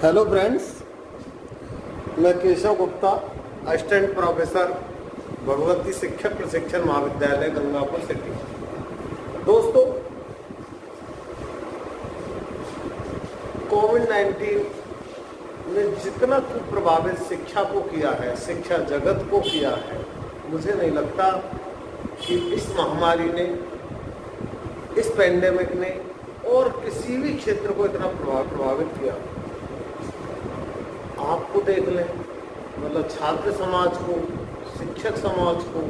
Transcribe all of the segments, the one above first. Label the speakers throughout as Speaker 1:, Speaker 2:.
Speaker 1: Hello friends, मैं Keshav Gupta, assistant professor, Bhagwati शिक्षक प्रशिक्षण महाविद्यालय गंगापुर सिटी। दोस्तों, कोविड-19 ने जितना कुप्रभावित शिक्षा को किया है, शिक्षा जगत को किया है, मुझे नहीं लगता कि इस महामारी ने, इस पैंडेमिक ने और किसी भी क्षेत्र को इतना प्रभावित किया। आपको देख लें, मतलब छात्र समाज को, शिक्षक समाज को,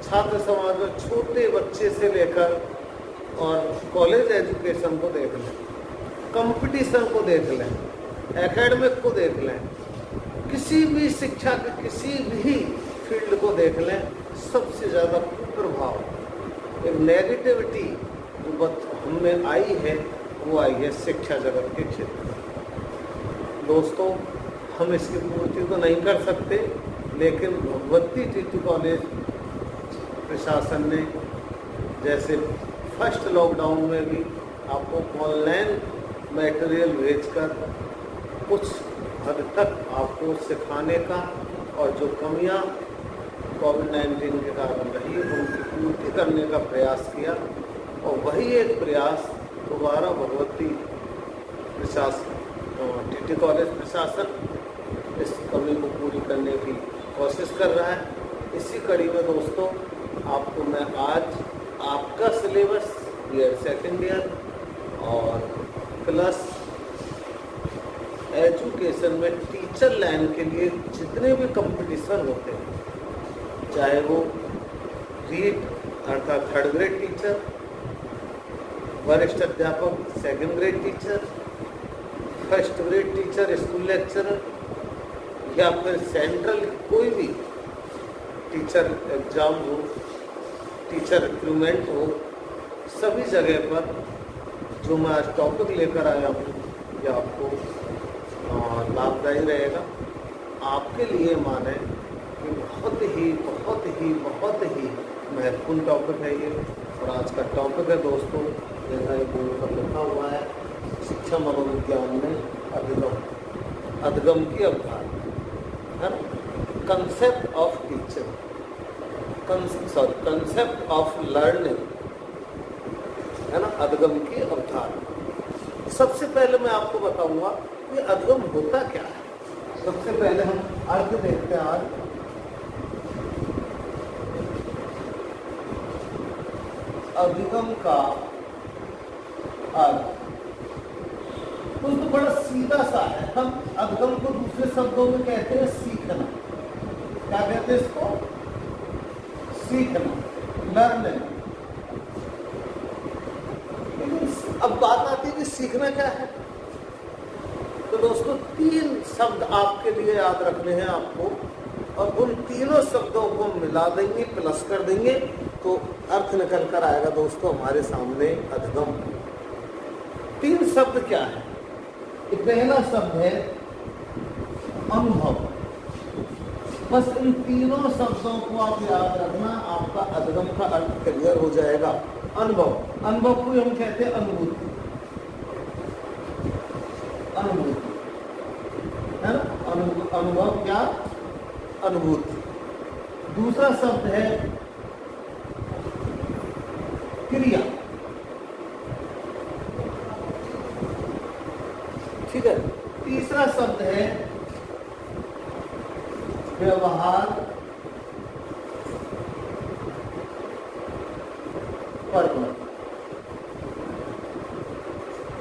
Speaker 1: छात्र समाज में छोटे बच्चे से लेकर और कॉलेज एजुकेशन को देख लें, कंपटीशन को देख लें, एकेडमिक को देख लें, किसी भी शिक्षा के किसी भी फील्ड को देख लें, सबसे ज़्यादा कुप्रभाव, एक नेगेटिविटी जो हम में आई है वो आई है शिक्षा जगत के क्षेत्र में। दोस्तों, हम इसकी पूर्ति तो नहीं कर सकते, लेकिन भगवती टीटी कॉलेज प्रशासन ने जैसे फर्स्ट लॉकडाउन में भी आपको ऑनलाइन मटेरियल भेजकर कुछ हद तक आपको सिखाने का और जो कमियां कोविड-19 के कारण रही उनकी पूर्ति करने का प्रयास किया, और वही एक प्रयास दोबारा भगवती प्रशासन, टीटी कॉलेज प्रशासन इस कमी को पूरी करने की कोशिश कर रहा है। इसी कड़ी में दोस्तों, आपको मैं आज आपका सिलेबस ईयर सेकेंड ईयर और प्लस एजुकेशन में टीचर लाइन के लिए जितने भी कंपटीशन होते हैं, चाहे वो रीड अर्थात थर्ड ग्रेड टीचर, वरिष्ठ अध्यापक second grade teacher, first grade teacher, school lecturer, या फिर सेंट्रल कोई भी टीचर एग्जाम हो, टीचर रिक्रूटमेंट हो, सभी जगह पर जो मैं आज टॉपिक लेकर आया हूँ यह आपको लाभदायी रहेगा। आपके लिए माने कि बहुत ही महत्वपूर्ण टॉपिक है ये। और आज का टॉपिक है दोस्तों, जैसा एक बोर्ड पर लिखा हुआ है, शिक्षा मनोविज्ञान में अधगम की अवधारणा, concept of teacher, concept of learning, है ना, अधगम की अवधारणा। सबसे पहले मैं आपको बताऊंगा ये अधगम होता क्या है। सबसे पहले हम अर्थ देखते हैं। आज अधिगम का अर्थ तो बड़ा सीधा सा है। हम अधगम को दूसरे शब्दों में कहते हैं सीखना। क्या कहते हैं इसको? सीखना, लर्निंग। लेकिन अब बात आती है कि सीखना क्या है। तो दोस्तों, तीन शब्द आपके लिए याद रखने हैं आपको, और उन तीनों शब्दों को मिला देंगे, प्लस कर देंगे, तो अर्थ निकल कर आएगा दोस्तों हमारे सामने अधगम। तीन शब्द क्या है? पहला शब्द है अनुभव। बस इन तीनों शब्दों को आप याद रखना, आपका अधगम का अर्थ क्लियर हो जाएगा। अनुभव, अनुभव को हम कहते हैं अनुभूति, अनुभूति है ना, अनुभव क्या? अनुभूति। दूसरा शब्द है क्रिया, ठीक है। तीसरा शब्द है व्यवहार, परिवर्तन।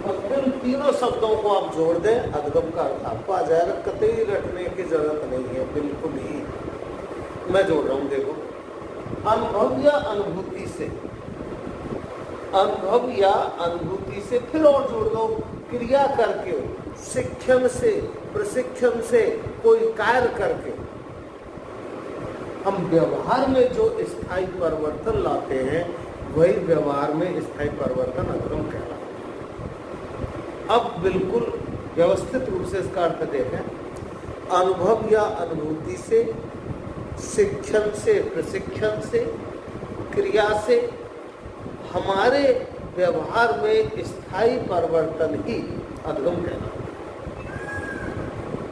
Speaker 1: और इन तीनों शब्दों को आप जोड़ दें, अधगम का अर्थ आपको आ जाएगा। कतई रटने की जरूरत नहीं है, बिल्कुल ही। मैं जोड़ रहा हूं, देखो, अनुभव या अनुभूति से, अनुभव या अनुभूति से, फिर और जोड़ दो क्रिया करके, शिक्षण से, प्रशिक्षण से, कोई कार्य करके हम व्यवहार में जो स्थायी परिवर्तन लाते हैं, वही व्यवहार में स्थायी परिवर्तन अधगम कहलाता है। अब बिल्कुल व्यवस्थित रूप से इसका अर्थ देखें। अनुभव या अनुभूति से, शिक्षण से, प्रशिक्षण से, क्रिया से हमारे व्यवहार में स्थायी परिवर्तन ही अधगम कहलाता है।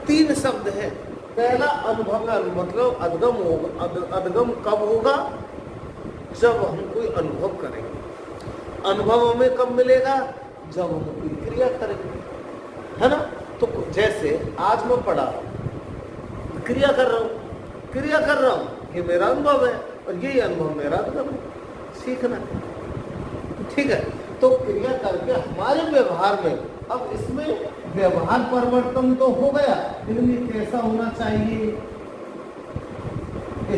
Speaker 1: तीन शब्द है। पहला अनुभव का मतलब अधगम होगा। अधगम कब होगा? जब हम कोई अनुभव करेंगे। अनुभव हमें कब मिलेगा? जब हम कोई क्रिया करेंगे, है ना। तो जैसे आज मैं पढ़ा रहा हूं, क्रिया कर रहा हूं, ये मेरा अनुभव है और यही अनुभव मेरा अधगम है, सीखना है, ठीक है। तो क्रिया करके हमारे व्यवहार में, अब इसमें व्यवहार परिवर्तन तो हो गया, लेकिन ये कैसा होना चाहिए?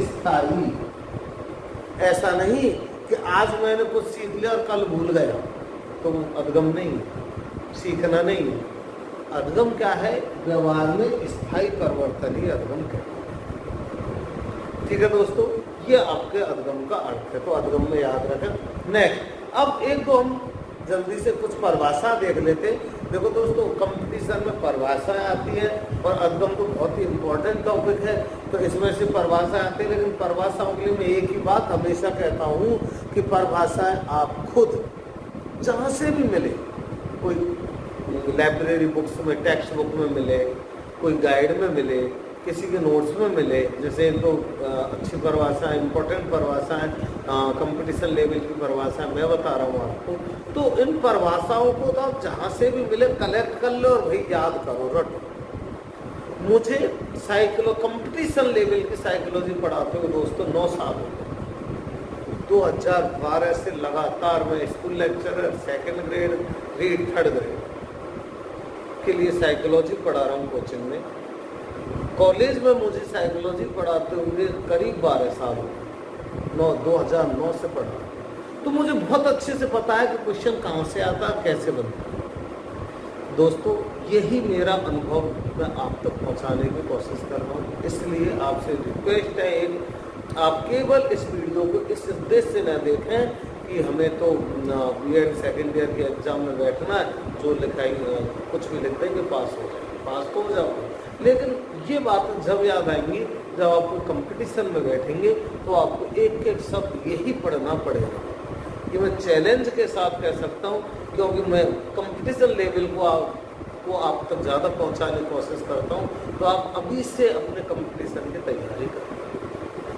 Speaker 1: स्थायी। ऐसा नहीं कि आज मैंने कुछ सीख लिया और कल भूल गया, तो अधगम नहीं, सीखना नहीं। अधगम क्या है? व्यवहार में स्थायी परिवर्तन ही अधगम है, ठीक है दोस्तों। ये आपके अधगम का अर्थ है, तो अधगम में याद रखें। नेक्स्ट, अब एक दो हम जल्दी से कुछ परिभाषा देख लेते। देखो दोस्तों, कंपटीशन में परिभाषाएं आती है और अधगम तो बहुत ही इम्पोर्टेंट टॉपिक है, तो इसमें से परिभाषा आती है। लेकिन परिभाषाओं के लिए मैं एक ही बात हमेशा कहता हूँ कि परिभाषाएं आप खुद जहाँ से भी मिले, कोई लाइब्रेरी बुक्स में, टेक्स्ट बुक में मिले, कोई गाइड में मिले, किसी के नोट्स में मिले, जैसे तो अच्छी परिभाषा, इम्पोर्टेंट परिभाषा है, कंपटीशन लेवल की परिभाषा मैं बता रहा हूँ आपको। तो इन परिभाषाओं को तो आप जहाँ से भी मिले कलेक्ट कर लो और भाई याद करो, रटो। मुझे कंपटीशन लेवल की साइकोलॉजी पढ़ाते हुए दोस्तों 9 साल हो गए। 2012 से लगातार मैं school lecturer, second grade, read, third grade के लिए साइकोलॉजी पढ़ा रहा हूँ कोचिंग में। कॉलेज में मुझे साइकोलॉजी पढ़ाते हुए करीब 12 साल हो गए, 2009 से पढ़ा। तो मुझे बहुत अच्छे से पता है कि क्वेश्चन कहाँ से आता है, कैसे बनता है। दोस्तों, यही मेरा अनुभव मैं आप तक पहुँचाने की कोशिश कर रहा हूँ। इसलिए आपसे रिक्वेस्ट है, एक आप केवल इस वीडियो को इस उद्देश्य से न देखें कि हमें तो बीएड सेकेंड ईयर के एग्जाम में बैठना है, जो लिखाई कुछ भी लिख देंगे पास हो जाए, पास तो हो जाओगे। लेकिन ये बात जब याद आएंगी, जब आप कंपटीशन में बैठेंगे, तो आपको एक एक शब्द यही पढ़ना पड़ेगा। ये मैं चैलेंज के साथ कह सकता हूँ, क्योंकि मैं कंपटीशन लेवल को आप तक ज़्यादा पहुँचाने की कोशिश करता हूँ। तो आप अभी से अपने कंपटीशन की तैयारी करें।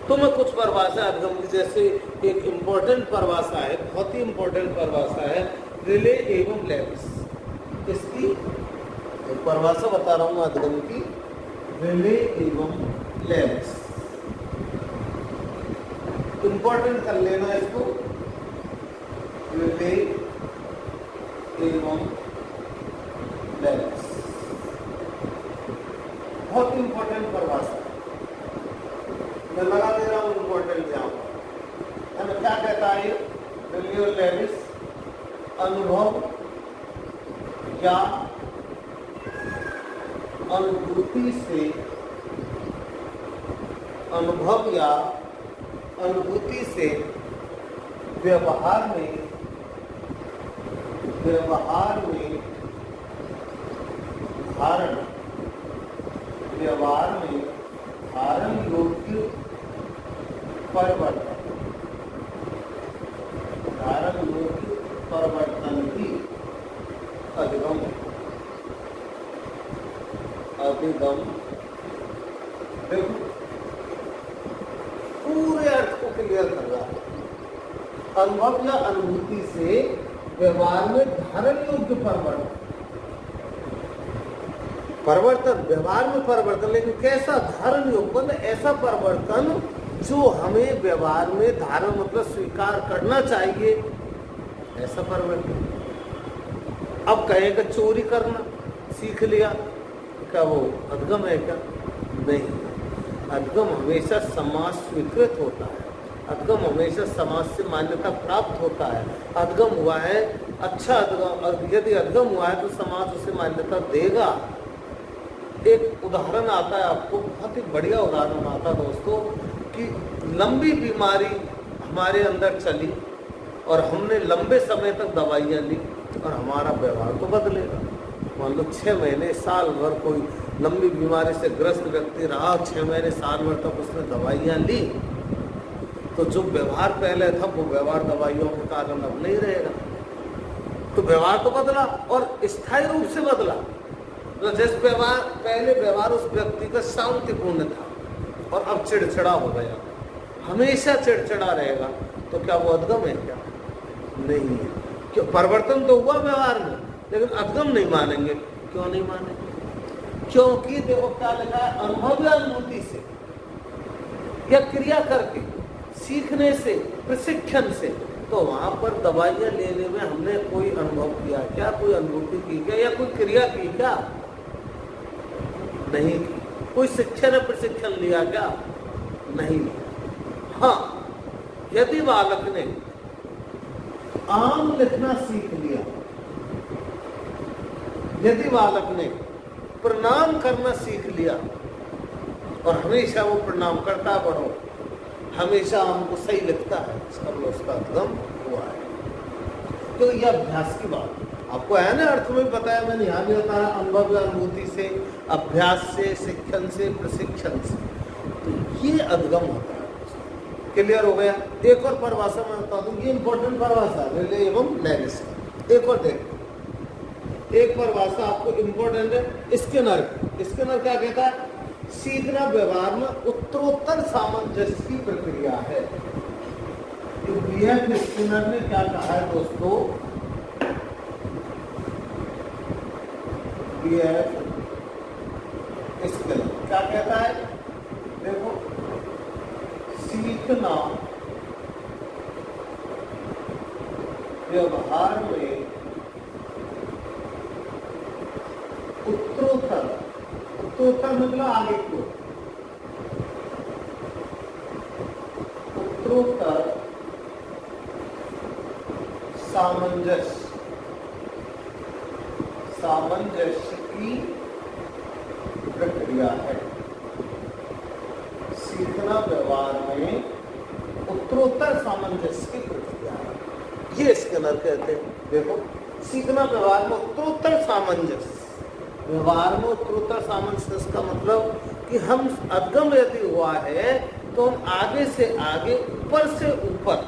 Speaker 1: तो मैं कुछ परिभाषा अधगम की, जैसे एक इम्पोर्टेंट परिभाषा है, बहुत ही इम्पोर्टेंट परिभाषा है, रिले एवं लेविस। इसकी एक परिभाषा बता रहा हूँ अधगम की, रिले एवं लेविस। इम्पोर्टेंट कर लेना इसको, रिले एवं लेविस, बहुत इम्पोर्टेंट परिभाषा। मैं लगा दे रहा हूँ इम्पोर्टेंट यहाँ पर। क्या कहता है ये? रिले और लेविस अनुभव या अनुभूति से, अनुभव या अनुभूति से व्यवहार में धारण, व्यवहार में धारण योग्य परिवर्तन, धारण योग्य परिवर्तन ही अधिगम है। अधिगम, देखो पूरे अर्थ को क्लियर कर रहा है। अनुभव या अनुभूति से व्यवहार में धारण योग्य परिवर्तन, व्यवहार में परिवर्तन, लेकिन कैसा? धारण योग्य, मतलब ऐसा परिवर्तन जो हमें व्यवहार में धारण मतलब स्वीकार करना चाहिए, ऐसा परिवर्तन। अब कहेगा चोरी करना सीख लिया, क्या वो अधगम है क्या? नहीं। अधगम हमेशा समाज स्वीकृत होता है, अधगम हमेशा समाज से मान्यता प्राप्त होता है। अधगम हुआ है, अच्छा अधगम, यदि अधगम हुआ है तो समाज उसे मान्यता देगा। एक उदाहरण आता है आपको, बहुत ही बढ़िया उदाहरण आता है दोस्तों, कि लंबी बीमारी हमारे अंदर चली और हमने लंबे समय तक दवाइयाँ ली और हमारा व्यवहार तो बदलेगा। मान लो 6 महीने साल भर कोई लंबी बीमारी से ग्रस्त व्यक्ति रहा, 6 महीने साल भर तक उसने दवाइयाँ ली, तो जो व्यवहार पहले था वो व्यवहार दवाइयों के कारण अब नहीं रहेगा। तो व्यवहार तो बदला और स्थायी रूप से बदला। तो जिस व्यवहार पहले व्यवहार उस व्यक्ति का शांतिपूर्ण था और अब चिड़चिड़ा हो गया, हमेशा चिड़चिड़ा रहेगा, तो क्या वो अधगम है? क्या नहीं है। क्यों? परिवर्तन तो हुआ व्यवहार में, लेकिन अधगम नहीं मानेंगे। क्यों नहीं मानेंगे? क्योंकि देखो क्या लिखा है, अनुभव या अनुभूति से या क्रिया करके, सीखने से, प्रशिक्षण से। तो वहां पर दवाइयां लेने में हमने कोई अनुभव किया क्या, कोई अनुभूति की क्या, या कोई क्रिया की क्या? नहीं की। कोई शिक्षण प्रशिक्षण लिया क्या? नहीं लिया। हाँ, यदि बालक ने आम लिखना सीख लिया, यदि बालक ने प्रणाम करना सीख लिया और हमेशा वो प्रणाम करता बढ़ो, हमेशा हमको सही लिखता है, इसका उसका अधगम हुआ है। तो यह अभ्यास की बात आपको है ना, अर्थ में बताया मैंने, यहाँ भी बताया अनुभव या अनुभूति से, अभ्यास से, शिक्षण से, प्रशिक्षण से, तो ये अधगम होता है। क्लियर हो गया? एक और परिभाषा मैं बता दूं, ये इंपॉर्टेंट परिभाषा रिले एवं नैरिस का। एक और देखो, एक परिभाषा आपको इंपॉर्टेंट है, स्किनर क्या कहता है? सीखना व्यवहार में उत्तरोत्तर सामंजस्य की प्रक्रिया है। तो बीएफ स्किनर ने क्या कहा है दोस्तों? बीएफ स्किनर क्या कहता है? देखो, सीखना व्यवहार में उत्तरोत्तर मतलब आगे को, उत्तरोत्तर सामंजस्य की प्रक्रिया है। सीखना व्यवहार में उत्तरोत्तर सामंजस्य की प्रक्रिया है, ये स्किनर कहते हैं। देखो, सीखना व्यवहार में उत्तरोत्तर सामंजस्य, व्यवहार में उत्तरोत्तर सामंजस्य का मतलब कि हम अधगम यदि हुआ है तो हम आगे से आगे, ऊपर से ऊपर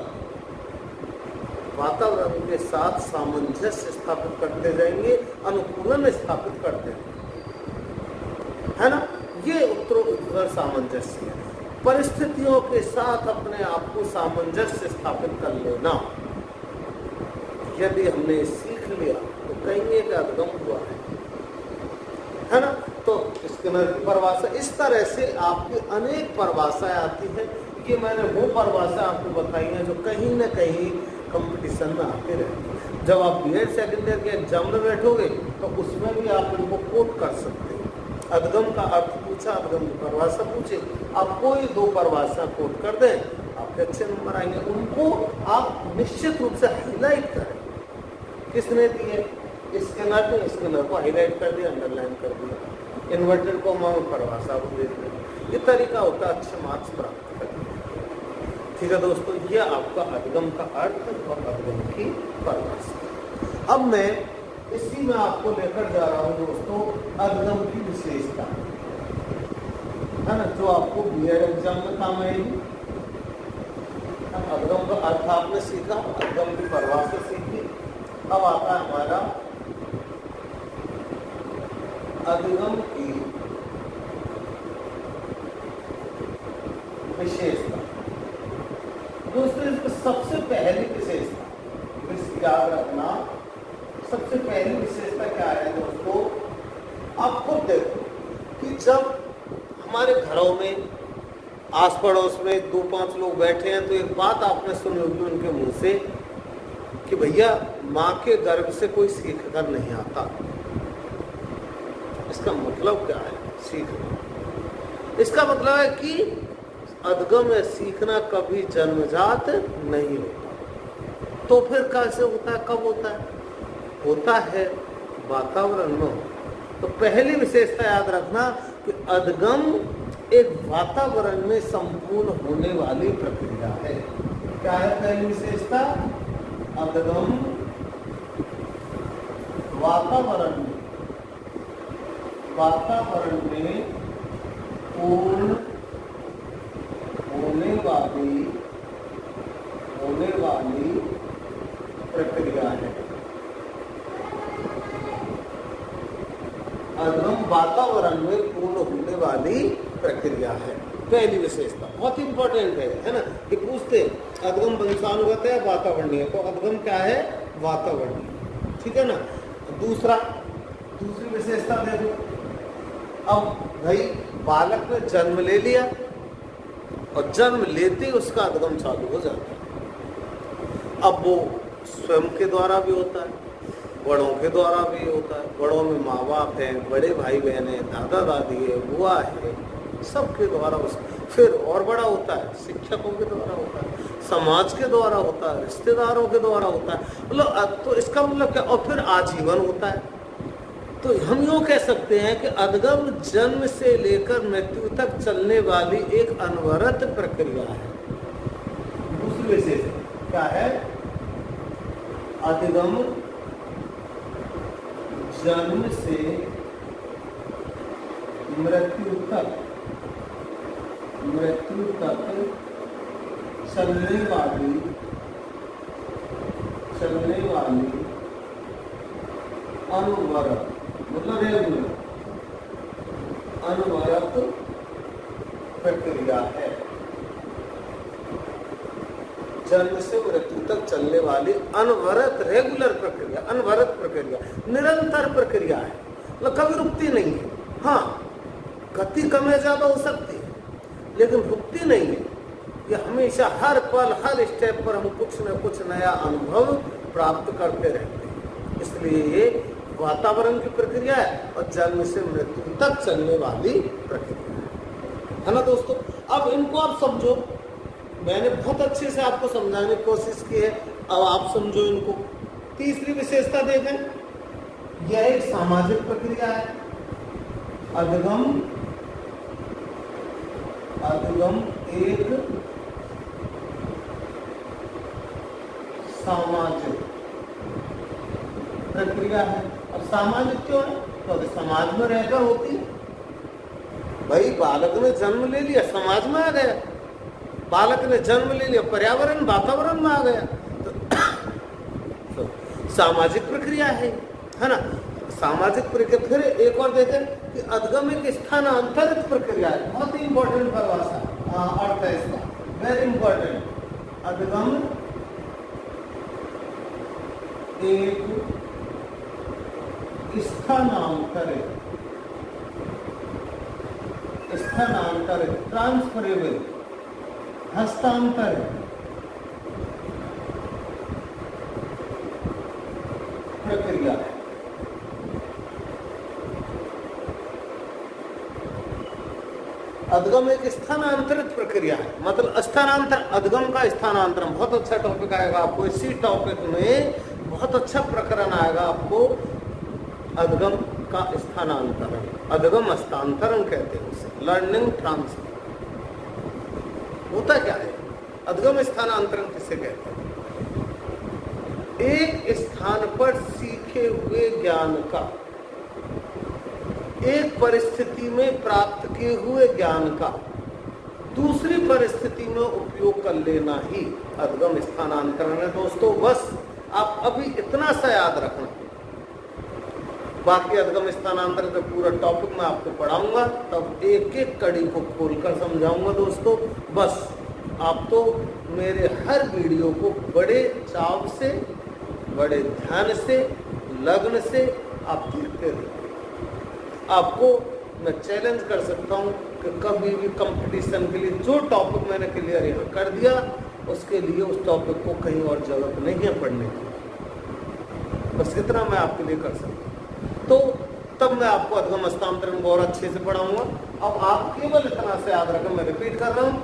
Speaker 1: वातावरण के साथ सामंजस्य स्थापित करते जाएंगे, अनुकूलन स्थापित करते जाएंगे, है ना? ये उत्तरोत्तर सामंजस्य है। परिस्थितियों के साथ अपने आप को सामंजस्य स्थापित कर लेना, यदि हमने सीख लिया तो कहेंगे कि अधगम हुआ है ना? तो स्किनर की परिभाषा इस तरह से आपकी अनेक परिभाषाएं आती हैं। ये मैंने वो परिभाषा आपको बताई है जो कहीं न कहीं कंपटीशन में आते रहते हैं। जब आप बीएड सेकेंड ईयर के एग्जाम में बैठोगे तो उसमें भी आप इनको कोट कर सकते हैं। अधगम का अर्थ पूछा, अधगम की परिभाषा पूछे, आप कोई दो परिभाषा कोट कर दें, आपके अच्छे नंबर आएंगे। उनको आप निश्चित रूप से हाईलाइट करें। किसने दिए? स्किनर ने। स्किनर को हाईलाइट कर दिया, अंडरलाइन कर दिया, इन्वर्टेड कॉमा में परिभाषा को दे दिया। ये तरीका होता है अच्छे मार्क्स प्राप्त करने। ठीक है दोस्तों, ये आपका अधगम का अर्थ और अधगम की परिभाषा। अब मैं इसी में आपको लेकर जा रहा हूँ दोस्तों अधगम की विशेषता, है ना, जो आपको बीएड एग्जाम में काम आएगी। अधगम का अर्थ आपने सीखा, अधगम की परिभाषा सीखी। अब आता है हमारा अधगम की विशेषता। दोस्तों, इसमें सबसे पहली विशेषता याद रखना, सबसे पहली विशेषता क्या है दोस्तों? आप खुद देखो कि जब हमारे घरों में आस पड़ोस में 2-5 लोग बैठे हैं तो एक बात आपने सुनी होगी उनके मुंह से कि भैया माँ के गर्भ से कोई सीख कर नहीं आता। इसका मतलब क्या है? सीखना। इसका मतलब है कि अधगम या सीखना कभी जन्मजात नहीं होता। तो फिर कैसे होता है? कब होता है? होता है वातावरण में। तो पहली विशेषता याद रखना कि अधगम एक वातावरण में संपूर्ण होने वाली प्रक्रिया है। क्या है पहली विशेषता? अधगम वातावरण में पूर्ण होने वाली प्रक्रिया है। अधगम चलने वाली प्रक्रिया है। पहली विशेषता बहुत इंपॉर्टेंट है ना, कि पूछते अधगम वंशानुगत है वातावरणीय, तो अधगम क्या है? वातावरणीय, ठीक है ना। दूसरी विशेषता देखो, अब भाई बालक ने जन्म ले लिया और जन्म लेते ही उसका अधगम चालू हो जाता है। अब वो स्वयं के द्वारा भी होता है, बड़ों के द्वारा भी होता है। बड़ों में माँ बाप है, बड़े भाई बहन है, दादा दादी है, बुआ है, सबके द्वारा फिर और बड़ा होता है, शिक्षकों के द्वारा होता है, समाज के द्वारा होता है, रिश्तेदारों के द्वारा होता है। मतलब तो इसका मतलब क्या? और फिर आजीवन होता है। तो हम यूँ कह सकते हैं कि अधगम जन्म से लेकर मृत्यु तक चलने वाली एक अनवरत प्रक्रिया है। दूसरी विशेष क्या है? अधगम जन्म से मृत्यु तक चलने वाली अनवरत, मतलब रेगुलर अनवरत प्रक्रिया है। जन्म से मृत्यु तक चलने वाली अनवरत रेगुलर प्रक्रिया, अनवरत प्रक्रिया, निरंतर प्रक्रिया है, मतलब कभी रुकती नहीं है। हाँ, गति कम या ज्यादा हो सकती है, लेकिन रुकती नहीं है। ये हमेशा हर पल हर स्टेप पर हम कुछ न कुछ नया अनुभव प्राप्त करते रहते हैं। इसलिए ये वातावरण की प्रक्रिया है और जन्म से मृत्यु तक चलने वाली प्रक्रिया है ना दोस्तों। अब इनको आप समझो, मैंने बहुत अच्छे से आपको समझाने की कोशिश की है, अब आप समझो इनको। तीसरी विशेषता देखें, यह एक सामाजिक प्रक्रिया है। अधगम एक सामाजिक प्रक्रिया है। और सामाजिक क्यों है? तो समाज में रहकर होती है। भाई बालक ने जन्म ले लिया, समाज में आ गया। बालक ने जन्म ले लिया, पर्यावरण वातावरण में आ गया, तो सामाजिक प्रक्रिया है ना। सामाजिक प्रक्रिया। फिर एक और देखें कि अधगम एक स्थानांतरित प्रक्रिया है। बहुत ही इंपॉर्टेंट परिभाषा अर्थ है इसका, वेरी इंपॉर्टेंट। अधगम एक स्थानांतरित ट्रांसफरेबल, हस्तांतरित प्रक्रिया है। अधगम एक स्थानांतरित प्रक्रिया है, मतलब स्थानांतर, अधगम का स्थानांतरण। बहुत अच्छा टॉपिक आएगा आपको, इसी टॉपिक में बहुत अच्छा प्रकरण आएगा आपको, अधगम का स्थानांतरण। अधगम हस्तांतरण कहते हैं उसे, लर्निंग ट्रांसफर। होता क्या है? अधगम स्थानांतरण किसे कहते हैं? एक स्थान पर सीखे हुए ज्ञान का, एक परिस्थिति में प्राप्त किए हुए ज्ञान का दूसरी परिस्थिति में उपयोग कर लेना ही अधगम स्थानांतरण है दोस्तों। बस आप अभी इतना सा याद रखना, बाकी अधगम स्थानांतरण का पूरा टॉपिक मैं आपको पढ़ाऊंगा, तब एक एक कड़ी को खोलकर समझाऊंगा दोस्तों। बस आप तो मेरे हर वीडियो को बड़े चाव से, बड़े ध्यान से, लगन से आप देखते रहिए। आपको मैं चैलेंज कर सकता हूँ कि कभी भी कंपटीशन के लिए जो टॉपिक मैंने क्लियर यहाँ कर दिया, उसके लिए उस टॉपिक को कहीं और जरूरत नहीं है पढ़ने की। बस इतना मैं आपके लिए कर सकता हूँ। तो तब मैं आपको अधगम हस्तांतरण बहुत अच्छे से पढ़ाऊंगा। अब आप केवल इतना से याद रखें, मैं रिपीट कर रहा हूँ,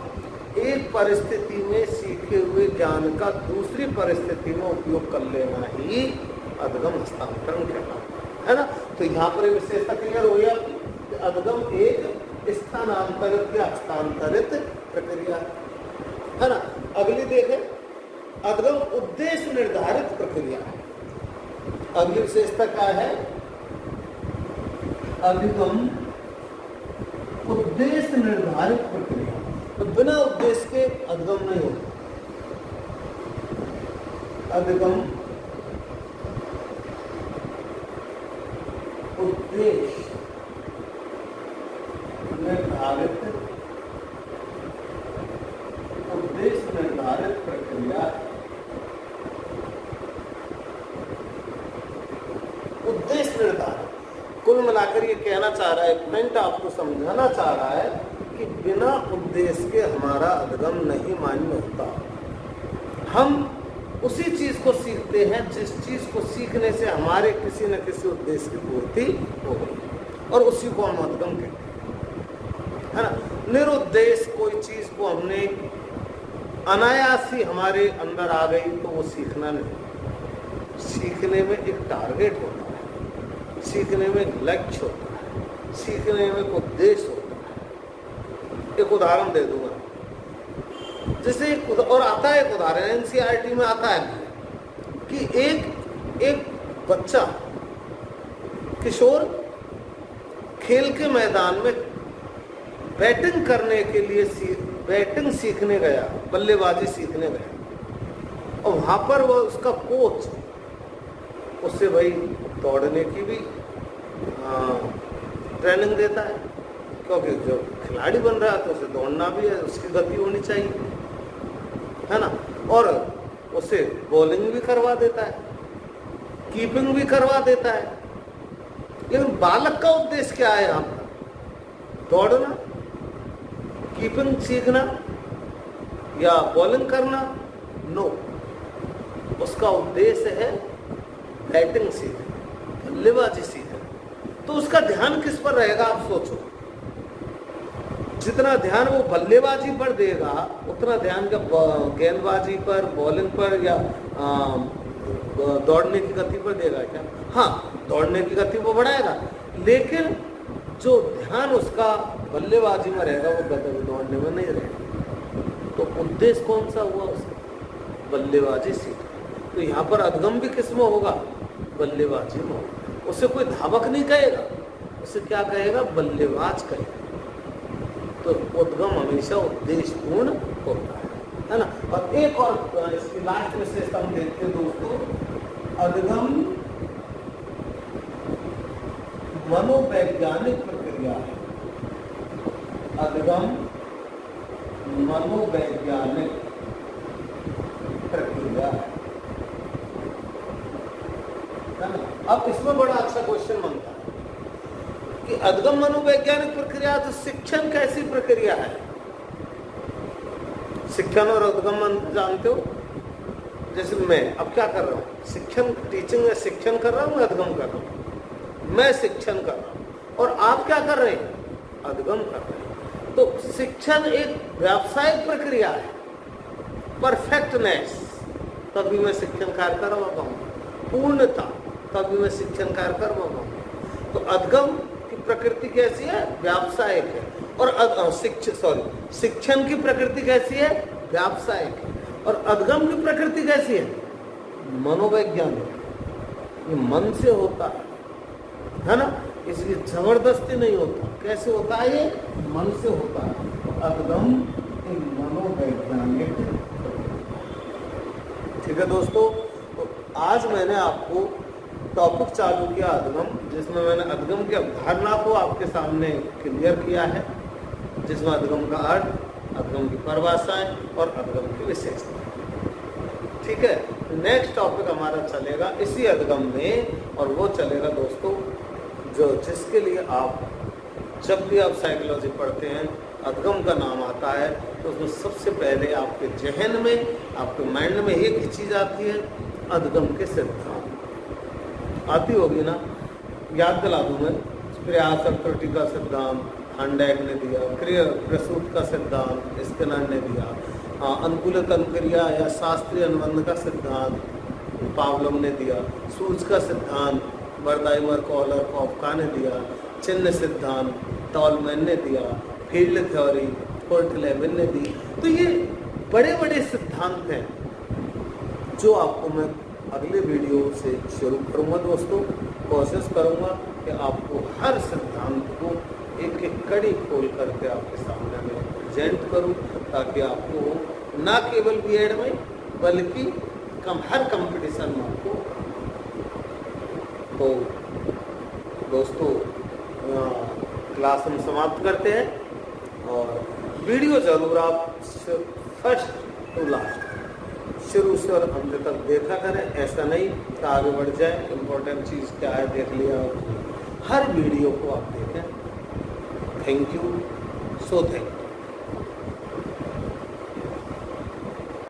Speaker 1: एक परिस्थिति में सीखे हुए ज्ञान का दूसरी परिस्थिति में उपयोग कर लेना ही अधगम हस्तांतरण कहलाता है ना। तो यहाँ पर विशेषता क्लियर हो गया कि अधगम एक स्थानांतरित या हस्तांतरित प्रक्रिया है ना। अगली देखें, अधगम उद्देश्य निर्धारित प्रक्रिया है। अगली विशेषता क्या है? अधगम उद्देश्य निर्धारित प्रक्रिया। तो बिना उद्देश्य के अधगम नहीं होता। अधगम उद्देश्य निर्धारित उद्देश्य निर्धारित प्रक्रिया। उद्देश्य निर्धारित, कुल मिलाकर ये कहना चाह रहा है, पॉइंट आपको समझाना चाह रहा है कि बिना उद्देश्य के हमारा अधिगम नहीं मान्य होता। हम उसी चीज को सीखते हैं जिस चीज को सीखने से हमारे किसी न किसी उद्देश्य की पूर्ति हो गई, और उसी को हम अधिगम कहते हैं, है ना। निरुद्देश्य कोई चीज को हमने अनायास ही हमारे अंदर आ गई तो वो सीखना नहीं। सीखने में एक टारगेट होता है, सीखने में एक लक्ष्य होता है, सीखने में एक उद्देश्य होता है। एक उदाहरण दे दूंगा, जैसे और आता है एक उदाहरण एनसीईआरटी में आता है कि एक बच्चा किशोर खेल के मैदान में बैटिंग करने के लिए बैटिंग सीखने गया, बल्लेबाजी सीखने गया, और वहां पर वो उसका कोच उससे भाई दौड़ने की भी ट्रेनिंग देता है, क्योंकि जब खिलाड़ी बन रहा है तो उसे दौड़ना भी है, उसकी गति होनी चाहिए, है ना। और उसे बॉलिंग भी करवा देता है, कीपिंग भी करवा देता है। लेकिन बालक का उद्देश्य क्या है यहाँ पर? दौड़ना, कीपिंग सीखना या बॉलिंग करना? नो, उसका उद्देश्य है बैटिंग सीखना, बल्लेबाजी सीखना। तो उसका ध्यान किस पर रहेगा आप सोचो। जितना ध्यान वो बल्लेबाजी पर देगा उतना ध्यान का गेंदबाजी पर, बॉलिंग पर या दौड़ने की गति पर देगा क्या? हाँ, दौड़ने की गति वो बढ़ाएगा, लेकिन जो ध्यान उसका बल्लेबाजी में रहेगा वो दौड़ने में नहीं रहेगा। तो उद्देश्य कौन सा हुआ उसका? बल्लेबाजी सीखना। तो यहाँ पर अधिगम भी किस में होगा? बल्लेबाजी में होगा। उसे कोई धावक नहीं कहेगा, उसे क्या कहेगा? बल्लेबाज कहेगा। तो उद्गम हमेशा उद्देश्यपूर्ण होता है ना। और एक और इसकी लास्ट विशेषता हम देखते हैं दोस्तों, अधिगम मनोवैज्ञानिक प्रक्रिया है। अधिगम मनोवैज्ञानिक प्रक्रिया है ना। अब इसमें बड़ा अच्छा क्वेश्चन बनता है कि अधिगम मनोवैज्ञानिक प्रक्रिया, तो शिक्षण कैसी प्रक्रिया है? शिक्षण और अधिगम जानते हो? जैसे मैं अब क्या कर रहा हूँ, शिक्षण, टीचिंग में शिक्षण कर रहा हूँ, मैं अधिगम कर रहा हूँ। मैं शिक्षण कर रहा हूँ और आप क्या कर रहे हैं? अधिगम कर रहे हैं। तो शिक्षण एक व्यावसायिक प्रक्रिया है, परफेक्टनेस, तभी मैं शिक्षण कार्य कर रहा हूँ, पूर्णता, तभी मैं शिक्षण कार्य कर रहा हूँ। तो अधिगम की प्रकृति कैसी है? व्यावसायिक है। और शिक्षण की प्रकृति कैसी है? व्यावसायिक है। और अधिगम की प्रकृति कैसी है? मनोवैज्ञानिक। ये मन से होता है ना, इसकी जबरदस्ती नहीं होता। कैसे होता है? ये मन से होता है। अधिगम एक मनोवैज्ञानिक। ठीक है दोस्तों, तो आज मैंने आपको टॉपिक चालू किया अधिगम, जिसमें मैंने अधिगम की अवधारणा को आपके सामने क्लियर किया है, जिसमें अधिगम का अर्थ, अधिगम की परिभाषाएं और अधिगम की विशेषता। ठीक है, नेक्स्ट टॉपिक हमारा चलेगा इसी अधिगम में, और वो चलेगा दोस्तों जिसके लिए आप जब भी आप साइकोलॉजी पढ़ते हैं, अधिगम का नाम आता है, तो उसमें सबसे पहले आपके जहन में, आपके माइंड में एक ही चीज़ आती है, अधिगम के सिद्धांत आती होगी ना। याद दिला दूँ मैं, प्रयास और त्रुटि का सिद्धांत हांडेक ने दिया, क्रिया प्रसूत का सिद्धांत स्किनर ने दिया, अनुकूलित अनुक्रिया या शास्त्रीय अनुबंध का सिद्धांत पावलोव ने दिया, सूज का सिद्धांत बर्दाइमर, कॉलर, कॉफका ने दिया, चिन्ह सिद्धांत टॉलमैन ने दिया, फील्ड थ्योरी कोर्टलेविन ने दी। तो ये बड़े बड़े सिद्धांत हैं जो आपको मैं अगले वीडियो से शुरू करूँगा दोस्तों। कोशिश करूँगा कि आपको हर सिद्धांत को एक एक कड़ी खोल करके आपके सामने में प्रेजेंट करूँ, ताकि आपको ना केवल बीएड में बल्कि हर कंपटीशन में आपको। तो दोस्तों क्लास हम समाप्त करते हैं। और वीडियो ज़रूर आप फर्स्ट टू लास्ट शुरू से और अंत तक देखा करें। ऐसा नहीं कि आगे बढ़ जाए, इम्पोर्टेंट चीज़ क्या है देख लिया, हर वीडियो को आप देखें। Thank you, so thank you.